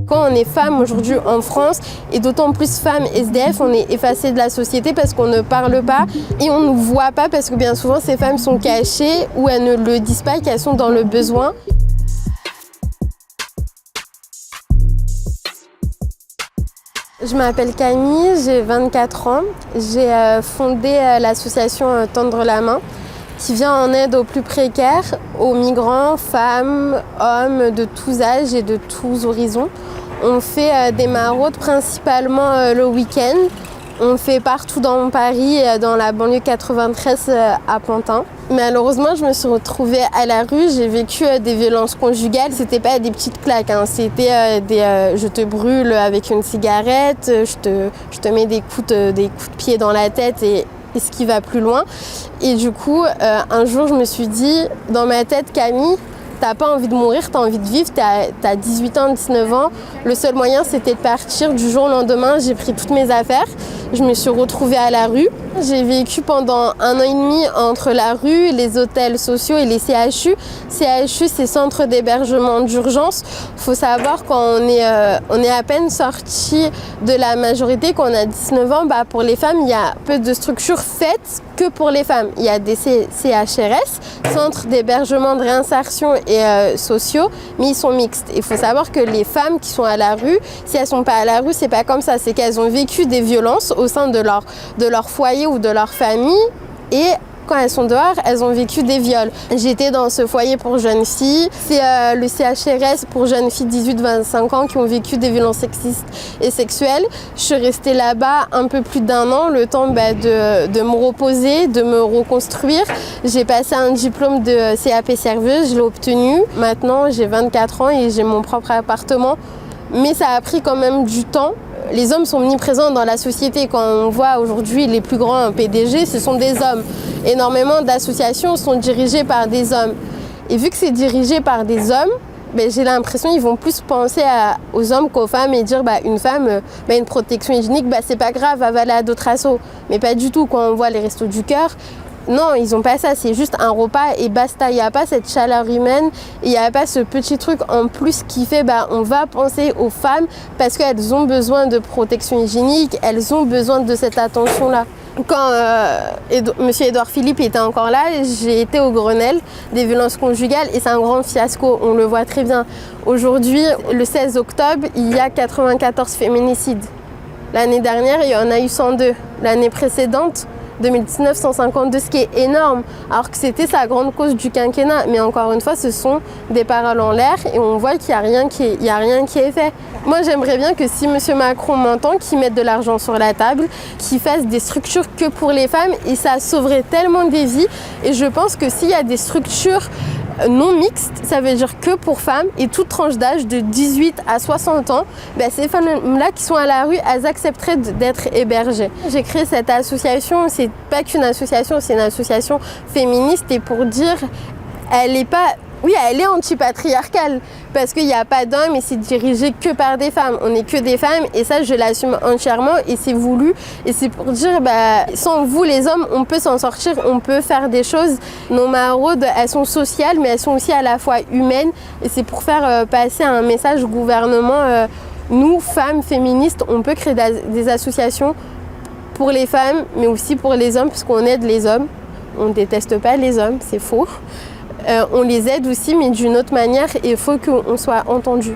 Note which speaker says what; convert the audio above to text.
Speaker 1: Quand on est femme aujourd'hui en France, et d'autant plus femme SDF, on est effacé de la société parce qu'on ne parle pas et on ne nous voit pas parce que bien souvent ces femmes sont cachées ou elles ne le disent pas, qu'elles sont dans le besoin. Je m'appelle Camille, j'ai 24 ans. J'ai fondé l'association Tendre la main qui vient en aide aux plus précaires, aux migrants, femmes, hommes de tous âges et de tous horizons. On fait des maraudes principalement le week-end. On fait partout dans Paris, dans la banlieue 93 à Pantin. Malheureusement, je me suis retrouvée à la rue. J'ai vécu des violences conjugales. C'était pas des petites claques, hein. C'était je te brûle avec une cigarette, je te mets des coups de pied dans la tête et ce qui va plus loin. Et du coup, un jour, je me suis dit, dans ma tête, Camille, t'as pas envie de mourir, t'as envie de vivre, t'as 18 ans, 19 ans. Le seul moyen, c'était de partir. Du jour au lendemain, j'ai pris toutes mes affaires. Je me suis retrouvée à la rue. J'ai vécu pendant 1 an et demi entre la rue, les hôtels sociaux et les CHU. CHU, c'est centre d'hébergement d'urgence. Il faut savoir quand on est à peine sorti de la majorité, quand on a 19 ans, pour les femmes, il y a peu de structures faites que pour les femmes. Il y a des CHRS, centres d'hébergement de réinsertion et sociaux, mais ils sont mixtes. Il faut savoir que les femmes qui sont à la rue, si elles sont pas à la rue, c'est pas comme ça, c'est qu'elles ont vécu des violences au sein de leur foyer ou de leur famille et quand elles sont dehors, elles ont vécu des viols. J'étais dans ce foyer pour jeunes filles. C'est le CHRS pour jeunes filles 18-25 ans qui ont vécu des violences sexistes et sexuelles. Je suis restée là-bas un peu plus d'1 an, le temps de me reposer, de me reconstruire. J'ai passé un diplôme de CAP serveuse, je l'ai obtenu. Maintenant, j'ai 24 ans et j'ai mon propre appartement. Mais ça a pris quand même du temps. Les hommes sont omniprésents dans la société. Quand on voit aujourd'hui les plus grands PDG, ce sont des hommes. Énormément d'associations sont dirigées par des hommes. Et vu que c'est dirigé par des hommes, j'ai l'impression qu'ils vont plus penser aux hommes qu'aux femmes et dire une femme, une protection hygiénique, c'est pas grave, va aller à d'autres assos. Mais pas du tout. Quand on voit les restos du cœur, non, ils n'ont pas ça, c'est juste un repas et basta. Il n'y a pas cette chaleur humaine, il n'y a pas ce petit truc en plus qui fait on va penser aux femmes parce qu'elles ont besoin de protection hygiénique, elles ont besoin de cette attention-là. Quand monsieur Édouard Philippe était encore là, j'ai été au Grenelle des violences conjugales et c'est un grand fiasco, on le voit très bien. Aujourd'hui, le 16 octobre, il y a 94 féminicides. L'année dernière, il y en a eu 102. L'année précédente, 2019, 152, ce qui est énorme, alors que c'était sa grande cause du quinquennat. Mais encore une fois, ce sont des paroles en l'air et on voit qu'il n'y a rien qui est fait. Moi, j'aimerais bien que si M. Macron m'entend, qu'il mette de l'argent sur la table, qu'il fasse des structures que pour les femmes et ça sauverait tellement des vies. Et je pense que s'il y a des structures non mixtes, ça veut dire que pour femmes et toute tranche d'âge de 18 à 60 ans, ces femmes-là qui sont à la rue, elles accepteraient d'être hébergées. J'ai créé cette association, c'est pas qu'une association, c'est une association féministe et pour dire, elle est antipatriarcale parce qu'il n'y a pas d'hommes et c'est dirigé que par des femmes. On n'est que des femmes et ça, je l'assume entièrement et c'est voulu. Et c'est pour dire, sans vous, les hommes, on peut s'en sortir, on peut faire des choses. Nos maraudes, elles sont sociales, mais elles sont aussi à la fois humaines. Et c'est pour faire passer un message au gouvernement. Nous, femmes féministes, on peut créer des associations pour les femmes, mais aussi pour les hommes, puisqu'on aide les hommes. On ne déteste pas les hommes, c'est faux. On les aide aussi, mais d'une autre manière, et il faut qu'on soit entendu.